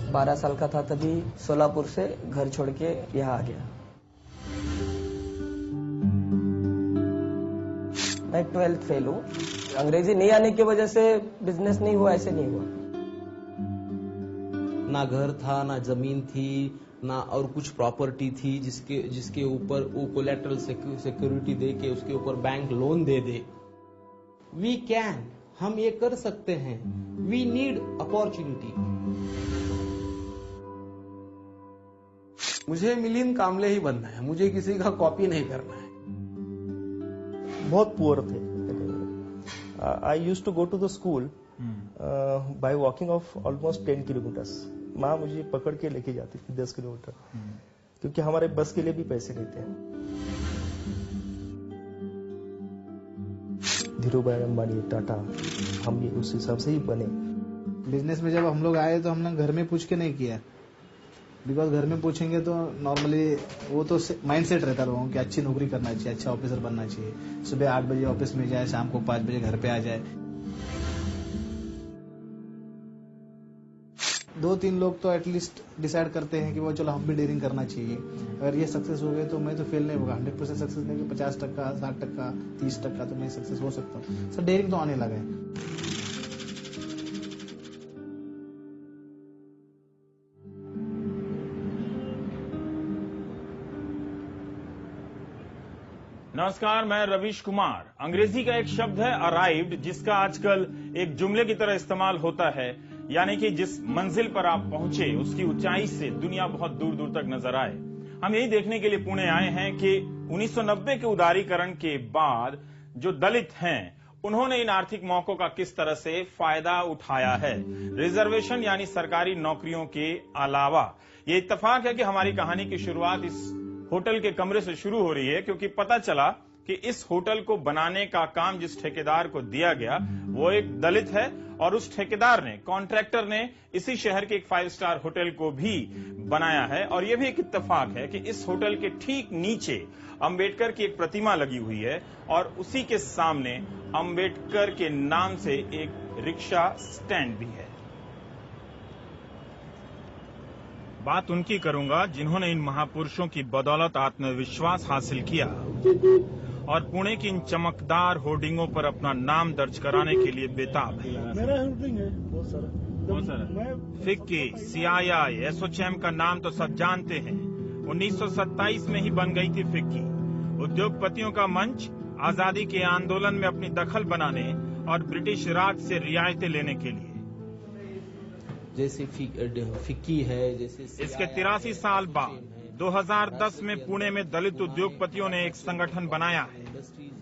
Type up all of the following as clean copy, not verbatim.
12 साल का था तभी सोलापुर से घर छोड़ के यहाँ आ गया। मैं 12th फेल हूँ। अंग्रेजी नहीं आने की वजह से बिजनेस नहीं हुआ, ऐसे नहीं हुआ। ना घर था, ना जमीन थी, ना और कुछ प्रॉपर्टी थी जिसके ऊपर वो कोलेटरल सिक्योरिटी दे के उसके ऊपर बैंक लोन दे दे। वी कैन, हम ये कर सकते हैं। We need opportunity. मुझे मिलिंद कांबले ही बनना है, मुझे किसी का कॉपी नहीं करना है। बहुत पुअर थे। I used to go to the school by walking of almost 10 kilometres. माँ मुझे पकड़ के लेके जाती थी 10 किलोमीटर, क्योंकि हमारे बस के लिए भी पैसे नहीं थे। धीरू भाई अंबानी, टाटा, हम भी उस हिसाब से ही बने। बिजनेस में जब हम लोग आए तो हमने घर में पूछ के नहीं किया, बिकॉज घर में पूछेंगे तो नॉर्मली वो तो माइंड सेट रहता लोगों कि अच्छी नौकरी करना चाहिए, अच्छा ऑफिसर बनना चाहिए, सुबह 8 बजे ऑफिस में जाए, शाम को 5 बजे घर पे आ जाए। 2-3 लोग तो एटलीस्ट डिसाइड करते हैं कि वो चलो हम भी डेयरिंग करना चाहिए। अगर ये सक्सेस हो गए तो मैं तो फेल नहीं होगा। 100% सक्सेस नहीं कि 50%, 60%, 30% तो मैं सक्सेस हो सकता हूँ। सर डेयरिंग तो आने लगा है। नमस्कार, मैं रवीश कुमार। अंग्रेजी का एक शब्द है अराइव्ड, जिसका आजकल एक जुमले की तरह इस्तेमाल होता है, यानी कि जिस मंजिल पर आप पहुंचे उसकी ऊंचाई से दुनिया बहुत दूर दूर तक नजर आए। हम यही देखने के लिए पुणे आए हैं कि 1990 के उदारीकरण के बाद जो दलित हैं उन्होंने इन आर्थिक मौकों का किस तरह से फायदा उठाया है। रिजर्वेशन यानी सरकारी नौकरियों के अलावा ये इत्तेफाक है कि हमारी कहानी की शुरुआत इस होटल के कमरे से शुरू हो रही है, क्योंकि पता चला कि इस होटल को बनाने का काम जिस ठेकेदार को दिया गया वो एक दलित है, और उस ठेकेदार ने, कॉन्ट्रैक्टर ने इसी शहर के एक 5 स्टार होटल को भी बनाया है। और यह भी एक इत्तेफाक है कि इस होटल के ठीक नीचे अंबेडकर की एक प्रतिमा लगी हुई है और उसी के सामने अंबेडकर के नाम से एक रिक्शा स्टैंड भी है। बात उनकी करूंगा जिन्होंने इन महापुरुषों की बदौलत आत्मविश्वास हासिल किया और पुणे की इन चमकदार होर्डिंगों पर अपना नाम दर्ज कराने के लिए बेताब है। मेरा होर्डिंग है बहुत सारा। फिक्की, सीआईआई, एसोचैम का नाम तो सब जानते हैं। 1927 में ही बन गई थी फिक्की, उद्योगपतियों का मंच, आजादी के आंदोलन में अपनी दखल बनाने और ब्रिटिश राज से रियायतें लेने के लिए। जैसे फिक्की है, जैसे इसके 83 साल बाद 2010 में पुणे में दलित उद्योगपतियों ने एक संगठन बनाया है,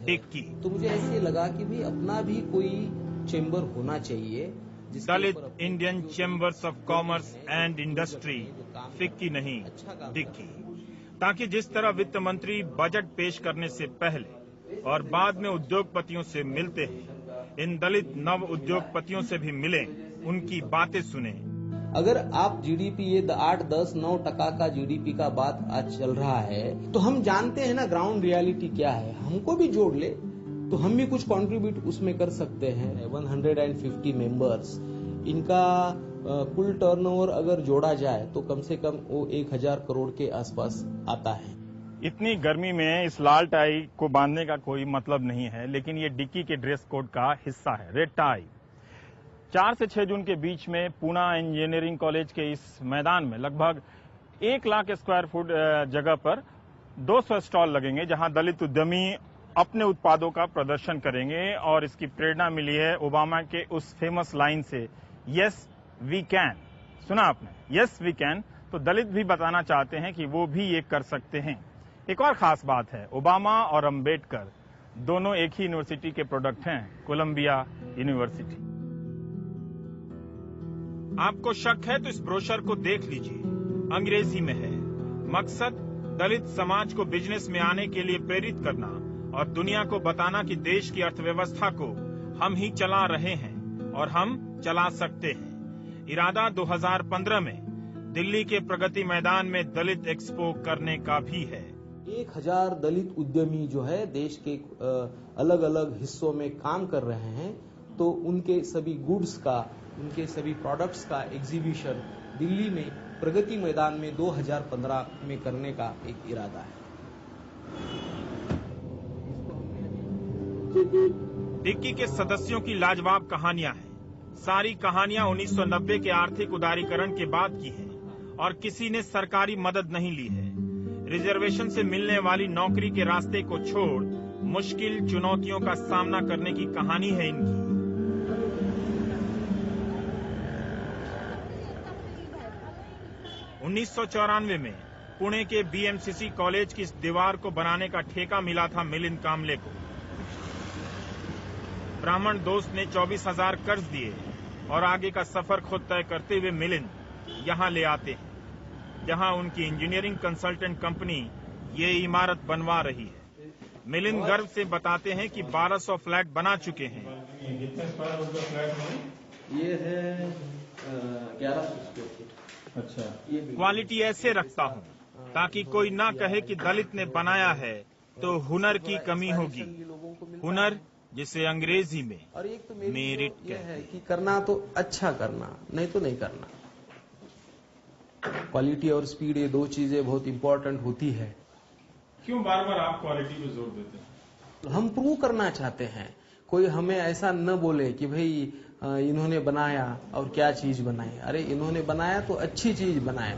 डिक्की। तो मुझे ऐसे लगा कि भी अपना भी कोई चेंबर होना चाहिए। Dalit Indian chambers of commerce and industry, FICCI नहीं डिक्की, ताकि जिस तरह वित्त मंत्री बजट पेश करने से पहले और बाद में उद्योगपतियों से मिलते हैं, इन दलित नव उद्योगपतियों से भी मिलें, उनकी बातें सुने। अगर आप जीडीपी, ये 8, 10, 9% का जीडीपी का बात आज चल रहा है, तो हम जानते हैं ना ग्राउंड रियलिटी क्या है। हमको भी जोड़ ले तो हम भी कुछ कंट्रीब्यूट उसमें कर सकते हैं। 150 मेंबर्स, इनका कुल टर्नओवर अगर जोड़ा जाए तो कम से कम वो 1000 करोड़ के आसपास आता है। इतनी गर्मी में इस लाल टाई को बांधने का कोई मतलब नहीं है, लेकिन ये डिक्की के ड्रेस कोड का हिस्सा है, रेड टाई। 4 से 6 जून के बीच में पूना इंजीनियरिंग कॉलेज के इस मैदान में लगभग 1 लाख स्क्वायर फुट जगह पर 200 स्टॉल लगेंगे, जहां दलित उद्यमी अपने उत्पादों का प्रदर्शन करेंगे। और इसकी प्रेरणा मिली है ओबामा के उस फेमस लाइन से, यस वी कैन। सुना आपने, यस वी कैन। तो दलित भी बताना चाहते हैं कि वो भी ये कर सकते हैं। एक और खास बात है, ओबामा और अंबेडकर दोनों एक ही यूनिवर्सिटी के प्रोडक्ट हैं, कोलंबिया यूनिवर्सिटी। आपको शक है तो इस ब्रोशर को देख लीजिए, अंग्रेजी में है। मकसद दलित समाज को बिजनेस में आने के लिए प्रेरित करना और दुनिया को बताना कि देश की अर्थव्यवस्था को हम ही चला रहे हैं और हम चला सकते हैं। इरादा 2015 में दिल्ली के प्रगति मैदान में दलित एक्सपो करने का भी है। 1000 दलित उद्यमी जो है देश के अलग अलग हिस्सों में काम कर रहे हैं, तो उनके सभी गुड्स का, उनके सभी प्रोडक्ट्स का एग्जीबिशन दिल्ली में प्रगति मैदान में 2015 में करने का एक इरादा है। डिक्की के सदस्यों की लाजवाब कहानियां हैं। सारी कहानियां 1990 के आर्थिक उदारीकरण के बाद की हैं और किसी ने सरकारी मदद नहीं ली है। रिजर्वेशन से मिलने वाली नौकरी के रास्ते को छोड़ मुश्किल चुनौतियों का सामना करने की कहानी है इनकी। उन्नीस में पुणे के बीएमसीसी कॉलेज की इस दीवार को बनाने का ठेका मिला था मिलिंद कामले को। ब्राह्मण दोस्त ने 24,000 कर्ज दिए और आगे का सफर खुद तय करते हुए मिलिंद यहां ले आते हैं, जहां उनकी इंजीनियरिंग कंसल्टेंट कंपनी ये इमारत बनवा रही है। मिलिंद गर्व से बताते हैं कि 1200 फ्लैट बना चुके हैं। कितने स्क्वायर फुट का फ्लैट है? ये है 1100 स्क्वायर फीट। अच्छा, क्वालिटी ऐसे रखता हूं ताकि कोई ना कहे कि दलित ने बनाया है तो हुनर की कमी होगी। हुनर जिसे अंग्रेजी में और एक तो मेरिट यह है कि करना तो अच्छा करना, नहीं तो नहीं करना। क्वालिटी और स्पीड, ये दो चीजें बहुत इंपॉर्टेंट होती है। क्यों बार बार आप क्वालिटी पे जोर देते हैं? हम प्रूव करना चाहते हैं, कोई हमें ऐसा न बोले कि भाई इन्होंने बनाया और क्या चीज बनाई। अरे इन्होंने बनाया तो अच्छी चीज बनाया।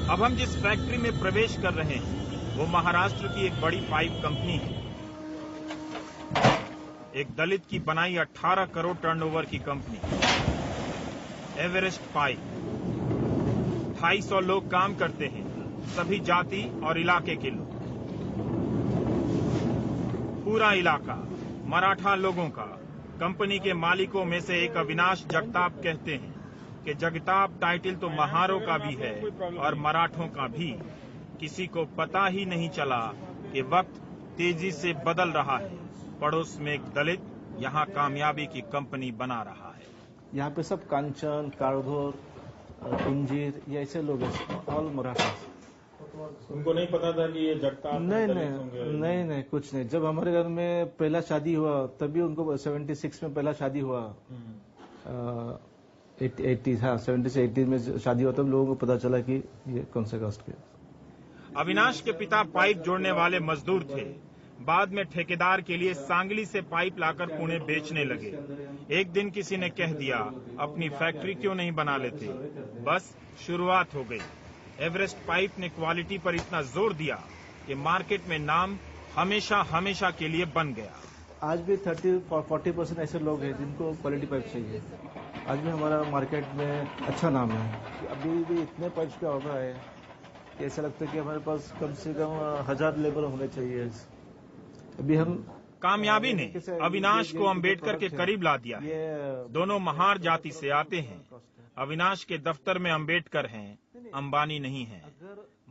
अब हम जिस फैक्ट्री में प्रवेश कर रहे हैं वो महाराष्ट्र की एक बड़ी पाइप कंपनी है। एक दलित की बनाई 18 करोड़ टर्नओवर की कंपनी एवरेस्ट पाइप। 250 लोग काम करते हैं, सभी जाति और इलाके के लोग। पूरा इलाका मराठा लोगों का। कंपनी के मालिकों में से एक अविनाश जगताप कहते हैं कि जगताप टाइटल तो महारों का भी है और मराठों का भी। किसी को पता ही नहीं चला कि वक्त तेजी से बदल रहा है। पड़ोस में एक दलित यहाँ कामयाबी की कंपनी बना रहा है। यहाँ पे सब कांचन, कारघोर, कुंजीर, ये ऐसे लोग हैं, ऑल मराठा। उनको नहीं पता था कि ये जगताप नहीं, कुछ नहीं। जब हमारे घर में पहला शादी हुआ तभी उनको 76 में पहला शादी हुआ। 70 में शादी हुआ तब लोगों को पता चला कि ये कौन से कास्ट के। अविनाश के पिता पाइप जोड़ने वाले मजदूर थे। बाद में ठेकेदार के लिए सांगली से पाइप लाकर पुणे बेचने लगे। एक दिन किसी ने कह दिया अपनी फैक्ट्री क्यों नहीं बना लेते। बस शुरुआत हो गई। एवरेस्ट पाइप ने क्वालिटी पर इतना जोर दिया कि मार्केट में नाम हमेशा हमेशा के लिए बन गया। आज भी 30-40% ऐसे लोग हैं जिनको क्वालिटी पाइप चाहिए। आज भी हमारा मार्केट में अच्छा नाम है। अभी भी इतने पाइप्स का ऑर्डर है कि ऐसा लगता है कि हमारे पास कम से कम 1000 लेबर होने चाहिए। अभी हम कामयाबी ने अविनाश को अंबेडकर के करीब ला दिया है। दोनों महार जाति से आते हैं। अविनाश के दफ्तर में अंबेडकर हैं, अंबानी नहीं है,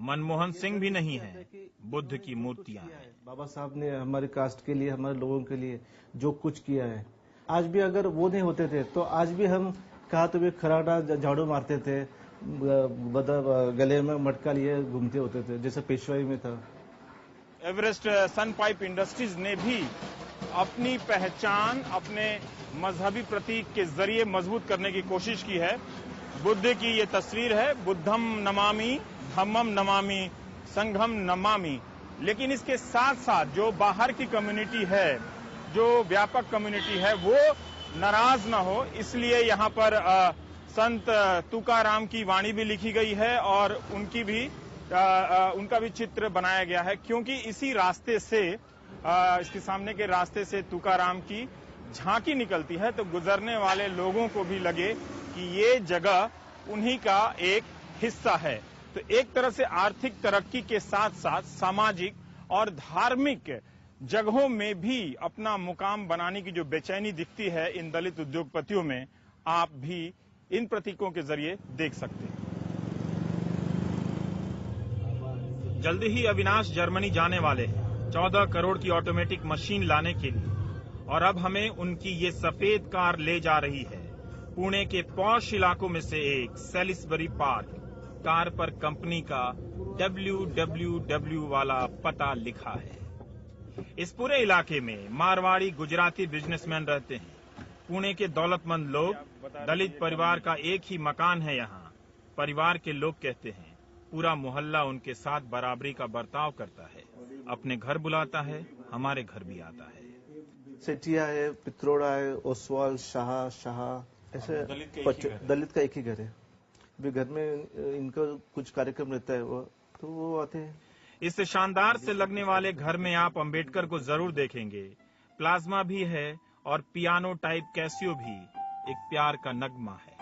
मनमोहन सिंह भी नहीं है, बुद्ध की मूर्तियां हैं। बाबा साहब ने हमारे कास्ट के लिए, हमारे लोगों के लिए जो कुछ किया है, आज भी अगर वो नहीं होते थे तो आज भी हम कहा तो भी खराटा झाड़ू मारते थे, गले में मटका लिए घूमते होते थे, जैसे पेशवाई में था। एवरेस्ट सन पाइप इंडस्ट्रीज ने भी अपनी पहचान अपने मजहबी प्रतीक के जरिए मजबूत करने की कोशिश की है। बुद्ध की ये तस्वीर है, बुद्धम नमामि, धम्मम नमामि, संघम नमामि। लेकिन इसके साथ साथ जो बाहर की कम्युनिटी है, जो व्यापक कम्युनिटी है, वो नाराज न हो, इसलिए यहाँ पर संत तुकाराम की वाणी भी लिखी गई है और उनका भी चित्र बनाया गया है, क्योंकि इसी रास्ते से इसके सामने के रास्ते से तुकाराम की झांकी निकलती है, तो गुजरने वाले लोगों को भी लगे कि ये जगह उन्हीं का एक हिस्सा है। तो एक तरह से आर्थिक तरक्की के साथ साथ सामाजिक और धार्मिक जगहों में भी अपना मुकाम बनाने की जो बेचैनी दिखती है इन दलित उद्योगपतियों में, आप भी इन प्रतीकों के जरिए देख सकते हैं। जल्दी ही अविनाश जर्मनी जाने वाले हैं 14 करोड़ की ऑटोमेटिक मशीन लाने के लिए, और अब हमें उनकी ये सफेद कार ले जा रही है पुणे के पॉश इलाकों में से एक सेलिसबरी पार्क। कार पर कंपनी का www वाला पता लिखा है। इस पूरे इलाके में मारवाड़ी गुजराती बिजनेसमैन रहते हैं। पुणे के दौलतमंद लोग, दलित परिवार का एक ही मकान है यहाँ। परिवार के लोग कहते हैं पूरा मोहल्ला उनके साथ बराबरी का बर्ताव करता है, अपने घर बुलाता है, हमारे घर भी आता है। सेठिया है, पित्रोड़ा है, ओसवाल, शाह ऐसे दलित का एक ही घर है। भी घर में इनका कुछ कार्यक्रम रहता है तो वो आते हैं। इस शानदार से लगने वाले घर में आप अंबेडकर को जरूर देखेंगे। प्लाज्मा भी है और पियानो टाइप कैसियो भी एक प्यार का नगमा है।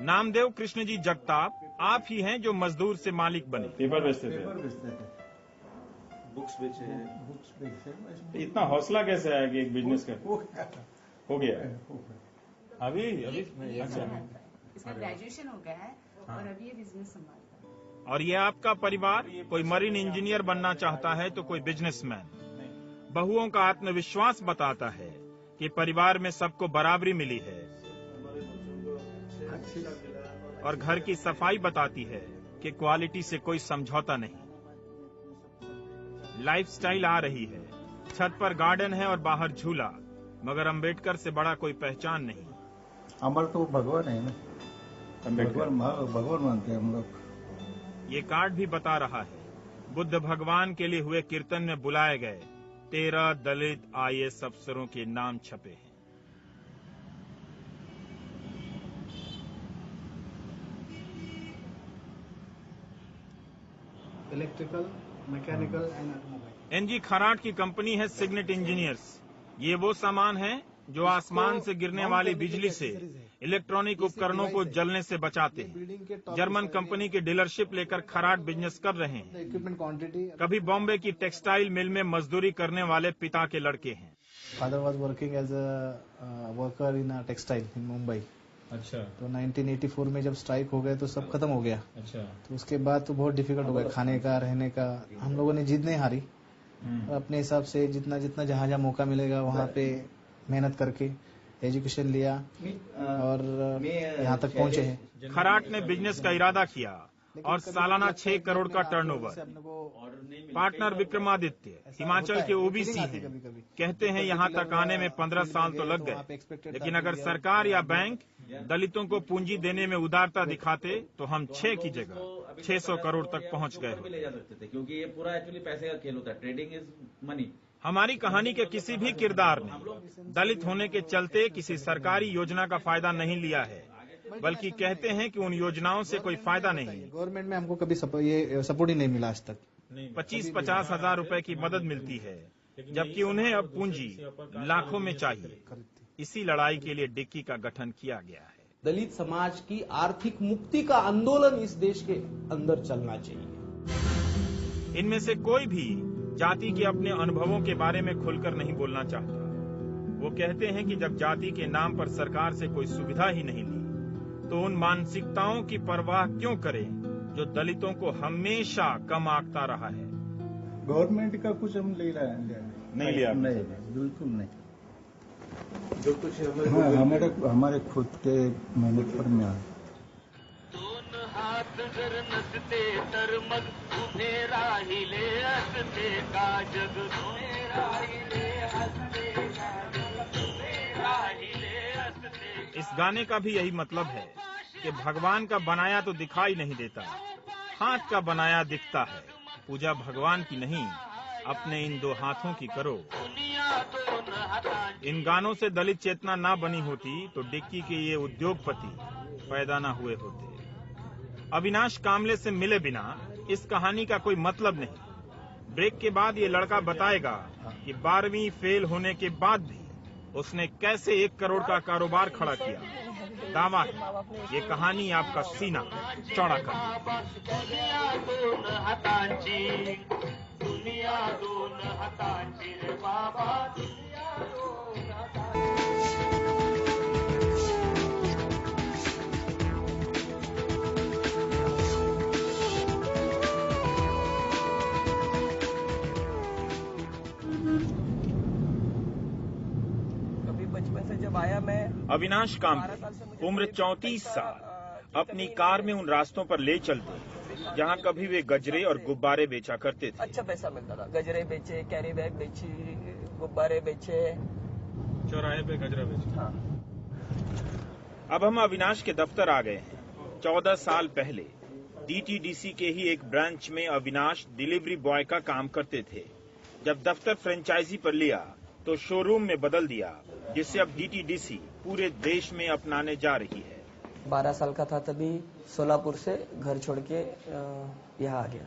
नामदेव कृष्ण जी जगताप आप ही हैं जो मजदूर से मालिक बने। पेपर बेचते थे, बुक्स बेचे। इतना हौसला कैसे आया कि एक बिजनेस कर हो गया? अभी अच्छा, इसका ग्रेजुएशन हो गया है और अभी ये बिजनेस संभालता है। और ये आपका परिवार, कोई मरीन इंजीनियर बनना चाहता है तो कोई बिजनेसमैन। बहुओं का आत्मविश्वास बताता है कि परिवार में सबको बराबरी मिली है और घर की सफाई बताती है कि क्वालिटी से कोई समझौता नहीं। लाइफस्टाइल आ रही है, छत पर गार्डन है और बाहर झूला, मगर अंबेडकर से बड़ा कोई पहचान नहीं। हमारा तो भगवान है ना, भगवान मानते हैं हम लोग। ये कार्ड भी बता रहा है बुद्ध भगवान के लिए हुए कीर्तन में बुलाए गए 13 दलित IAS अफसरों के नाम छपे हैं। Electrical, mechanical and automobile. NG खराट की कंपनी है सिग्नेट इंजीनियर्स। ये वो सामान है जो आसमान से गिरने वाली बिजली से इलेक्ट्रॉनिक उपकरणों को जलने से बचाते हैं। जर्मन कंपनी की डीलरशिप लेकर खराट बिजनेस कर रहे हैं। Equipment quantity. कभी बॉम्बे की टेक्सटाइल मिल में मजदूरी करने वाले पिता के लड़के हैं। Father was working as a worker in textile in Mumbai. अच्छा, तो 1984 में जब स्ट्राइक हो गए तो सब खत्म हो गया। अच्छा, तो उसके बाद तो बहुत डिफिकल्ट हो गया खाने का, रहने का। हम लोगों ने जिद नहीं हारी और अपने हिसाब से जितना जितना जहाँ जहाँ मौका मिलेगा वहाँ पे मेहनत करके एजुकेशन लिया और यहाँ तक पहुँचे हैं। खराट ने बिजनेस का इरादा किया और सालाना 6 करोड़ का टर्नओवर। पार्टनर विक्रमादित्य हिमाचल के OBC हैं। कहते हैं यहाँ तक आने में 15 साल तो लग गए, लेकिन अगर सरकार या बैंक दलितों को पूंजी देने में उदारता दिखाते तो हम 6 की जगह 600 करोड़ तक पहुँच गए। ले जा सकते थे, क्योंकि ये पूरा एक्चुअली पैसे का खेल होता है। Trading is money. हमारी कहानी के किसी भी किरदार ने दलित होने के चलते किसी सरकारी योजना का फायदा नहीं लिया है, बल्कि कहते हैं कि उन योजनाओं से कोई फायदा नहीं। गवर्नमेंट में हमको कभी ये सपोर्ट ही नहीं मिला आज तक। 25-50 हजार रुपए की मदद मिलती है, जबकि उन्हें अब पूंजी लाखों में चाहिए। इसी लड़ाई के लिए डिक्की का गठन किया गया है। दलित समाज की आर्थिक मुक्ति का आंदोलन इस देश के अंदर चलना चाहिए। इनमें से कोई भी जाति के अपने अनुभवों के बारे में खुलकर नहीं बोलना चाहता। वो कहते हैं कि जब जाति के नाम पर सरकार से कोई सुविधा ही नहीं ली, तो उन मानसिकताओं की परवाह क्यों करें जो दलितों को हमेशा कम आंकता रहा है। गवर्नमेंट का कुछ हम ले रहा है नहीं लिया? नहीं, बिल्कुल नहीं। जो कुछ हमारे खुद के मेहनत पर में दोन हात जर नसते तर मग उभे राहिले असते का जग। उभे राहिले असते का जग, उभे राहिले असते। इस गाने का भी यही मतलब है कि भगवान का बनाया तो दिखाई नहीं देता, हाथ का बनाया दिखता है। पूजा भगवान की नहीं, अपने इन 2 हाथों की करो। इन गानों से दलित चेतना ना बनी होती तो डिक्की के ये उद्योगपति पैदा ना हुए होते। अविनाश कामले से मिले बिना इस कहानी का कोई मतलब नहीं। ब्रेक के बाद ये लड़का बताएगा कि 12वीं फेल होने के बाद भी उसने कैसे 1 करोड़ का कारोबार खड़ा किया। दावा है ये कहानी आपका सीना चौड़ा कर। दुनिया दोन हातांची रे बाबा, दुनिया दोन हातांची। बचपन से जब आया मैं। अविनाश कामले उम्र 34 साल अपनी कार में उन रास्तों पर ले चलते जहां कभी वे गजरे और गुब्बारे बेचा करते थे। अच्छा पैसा मिलता था, गजरे बेचे, कैरी बैग बेची, गुब्बारे बेचे, चौराहे पे गजरा बेचे। हाँ। अब हम अविनाश के दफ्तर आ गए हैं। 14 साल पहले डीटीडीसी के ही एक ब्रांच में अविनाश डिलीवरी बॉय का काम करते थे। जब दफ्तर फ्रेंचाइजी पर लिया तो शोरूम में बदल दिया, जिसे अब डीटीडीसी पूरे देश में अपनाने जा रही है। 12 साल का था तभी सोलापुर से घर छोड़ के यहाँ आ गया।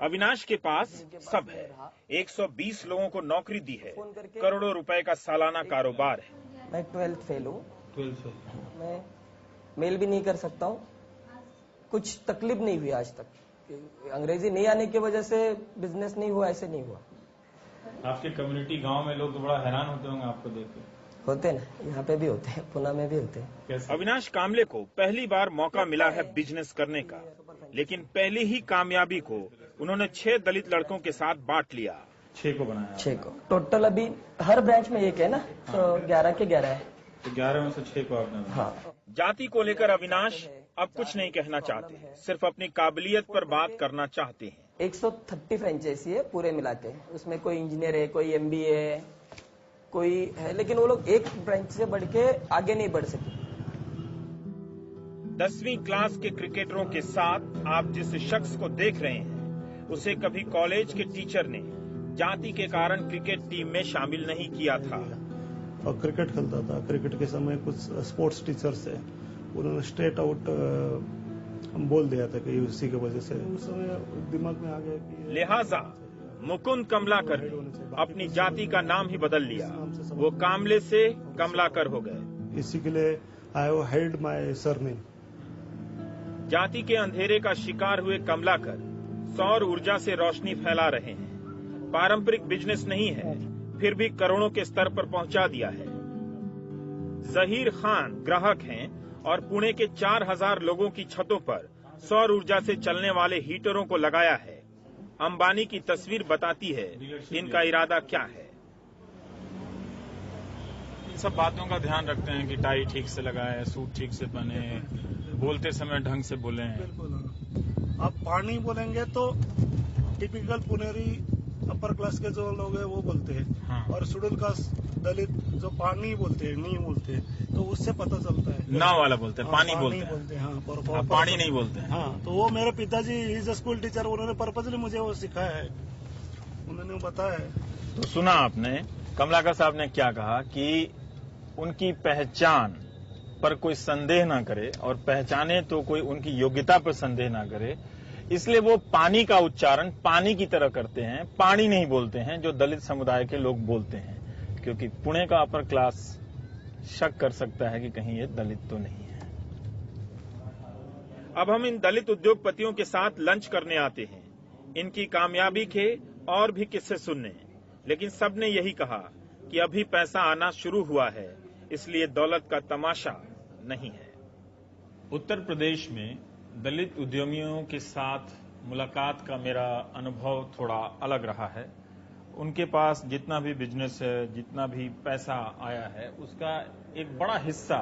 अविनाश के पास सब है। 120 लोगों को नौकरी दी है, करोड़ों रुपए का सालाना कारोबार है। मैं 12th फेल हूँ। 12th fail. मैं मेल भी नहीं कर सकता हूँ। कुछ तकलीफ नहीं हुई आज तक। अंग्रेजी नहीं आने की वजह से बिजनेस नहीं हुआ, ऐसे नहीं हुआ। आपके कम्युनिटी गांव में लोग तो बड़ा हैरान होते होंगे आपको देख के। होते ना, यहाँ पे भी होते हैं, पुणे में भी होते हैं। अविनाश कामले को पहली बार मौका मिला है बिजनेस करने का, लेकिन पहली ही कामयाबी को उन्होंने 6 दलित लड़कों के साथ बांट लिया। 6 को बनाया। 6 को टोटल अभी हर ब्रांच में एक है ना, तो 11 के 11 है। तो 11 में से 6 को आपने। हाँ। जाति को लेकर अविनाश अब कुछ नहीं कहना चाहते, सिर्फ अपनी काबिलियत पर बात करना चाहते हैं। 130 फ्रेंचाइजी है पूरे मिला के, उसमें कोई इंजीनियर है, कोई MBA है, कोई है, लेकिन वो लोग एक ब्रांच से बढ़ के आगे नहीं बढ़ सके। 10वीं क्लास के क्रिकेटरों के साथ आप जिस शख्स को देख रहे हैं, उसे कभी कॉलेज के टीचर ने जाति के कारण क्रिकेट टीम में शामिल नहीं किया था। और क्रिकेट खेलता था। क्रिकेट के समय कुछ स्पोर्ट्स टीचर से उन्होंने स्ट्रेट आउट बोल दिया था कि उसी की वजह से उस समय दिमाग में आ गया कि लिहाजा मुकुंद कमलाकर ने अपनी जाति का नाम ही बदल लिया। वो कामले से कमलाकर हो गए। इसी के लिए I have held my surname. जाति के अंधेरे का शिकार हुए कमलाकर सौर ऊर्जा से रोशनी फैला रहे हैं। पारंपरिक बिजनेस नहीं है, फिर भी करोड़ों के स्तर पर पहुंचा दिया है। जहीर खान ग्राहक हैं और पुणे के 4000 लोगों की छतों पर सौर ऊर्जा से चलने वाले हीटरों को लगाया है। अंबानी की तस्वीर बताती है इनका इरादा क्या है। इन सब बातों का ध्यान रखते हैं कि टाई ठीक से लगाए, सूट ठीक से पहने, बोलते समय ढंग से बोले। आप पानी बोलेंगे तो टिपिकल पुनेरी अपर क्लास के जो लोग हैं वो बोलते हैं। हाँ। और शेड्यूल कास्ट दलित जो पानी बोलते हैं, नहीं बोलते हैं, तो उससे पता चलता है। नाव वाला बोलते हैं, पानी बोलते हैं। हाँ, पानी नहीं बोलते हैं। हाँ, तो वो मेरे पिताजी इज अ स्कूल टीचर, उन्होंने पर्पजली मुझे वो सिखाया है, उन्होंने बताया है। तो सुना आपने कमलाकर साहब ने क्या कहा कि उनकी पहचान पर कोई संदेह ना करे, और पहचाने तो कोई उनकी योग्यता पर संदेह ना करे, इसलिए वो पानी का उच्चारण पानी की तरह करते हैं, पानी नहीं बोलते हैं जो दलित समुदाय के लोग बोलते हैं, क्योंकि पुणे का अपर क्लास शक कर सकता है कि कहीं ये दलित तो नहीं है। अब हम इन दलित उद्योगपतियों के साथ लंच करने आते हैं, इनकी कामयाबी के और भी किस्से सुनने, लेकिन सबने यही कहा कि अभी पैसा आना शुरू हुआ है, इसलिए दौलत का तमाशा नहीं है। उत्तर प्रदेश में दलित उद्यमियों के साथ मुलाकात का मेरा अनुभव थोड़ा अलग रहा है। उनके पास जितना भी बिजनेस है, जितना भी पैसा आया है, उसका एक बड़ा हिस्सा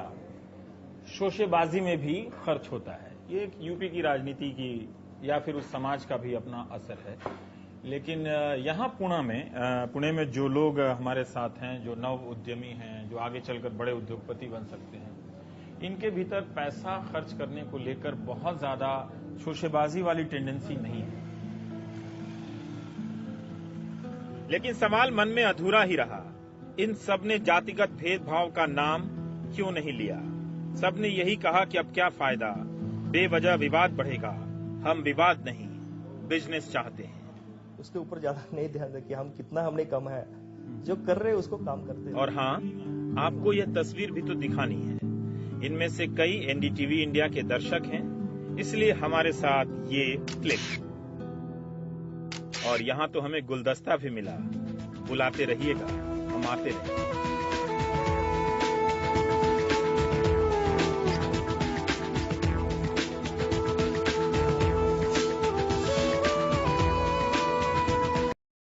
शोशेबाजी में भी खर्च होता है। ये एक यूपी की राजनीति की या फिर उस समाज का भी अपना असर है। लेकिन यहाँ पुणे में जो लोग हमारे साथ हैं, जो नव उद्यमी हैं, जो आगे चलकर बड़े उद्योगपति बन सकते हैं, इनके भीतर पैसा खर्च करने को लेकर बहुत ज्यादा शोशेबाजी वाली टेंडेंसी नहीं है। लेकिन सवाल मन में अधूरा ही रहा, इन सब ने जातिगत भेदभाव का नाम क्यों नहीं लिया? सब ने यही कहा कि अब क्या फायदा, बेवजह विवाद बढ़ेगा। हम विवाद नहीं, बिजनेस चाहते हैं। उसके ऊपर ज्यादा नहीं ध्यान दें कि हम कितना हमने कम है, जो कर रहे हैं उसको काम करते हैं। और हाँ, आपको यह तस्वीर भी तो दिखानी है। इनमें से कई एनडीटीवी इंडिया के दर्शक हैं, इसलिए हमारे साथ ये क्लिक। और यहाँ तो हमें गुलदस्ता भी मिला। बुलाते रहिएगा, हम आते रहेंगे।